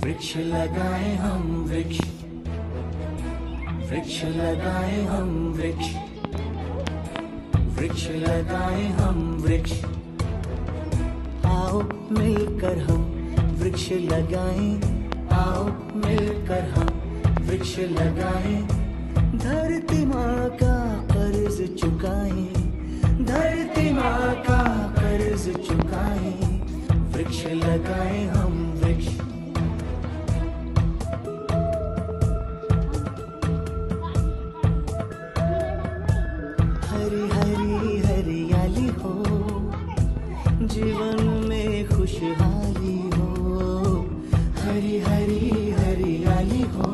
वृक्ष लगाए हम वृक्ष, वृक्ष लगाए हम वृक्ष, वृक्ष लगाए हम वृक्ष। आओ मिलकर हम वृक्ष लगाएं, आओ मिलकर हम वृक्ष लगाएं। धरती माँ का कर्ज चुकाएं, धरती माँ का कर्ज चुकाएं। वृक्ष लगाएं हम वृक्ष। हरी हरी हरियाली हो, जीवन में खुशहाली हो। हरी हरी हरियाली हो,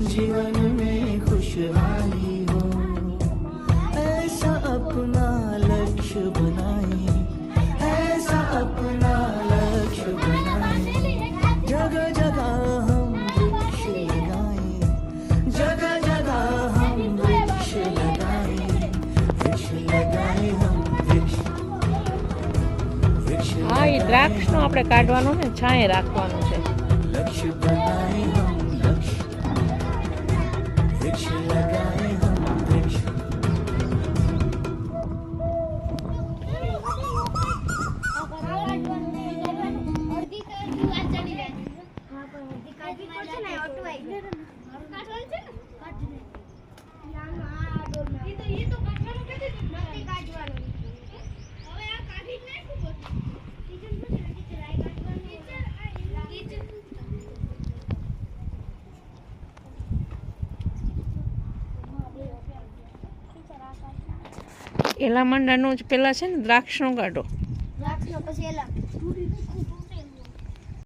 जीवन में खुशहाली हो। ऐसा अपना लक्ष्य बनाए, ऐसा अपना लक्ष्य बनाए। जगह जगह हम वृक्ष लगाएं, जगह जगह हम वृक्ष लगाएं। वृक्ष लगाएं हम वृक्ष, वृक्ष હા એ દ્રાક્ષનો આપણે કાઢવાનો ને છાંયે રાખવાનું છે. लक्ष्य बनाए हम लक्ष्य, वृक्ष लगाए हम वृक्ष। એલા મંડાનું જ પેલા છે ને દ્રાક્ષનો કાઢો. દ્રાક્ષનો પછી એલા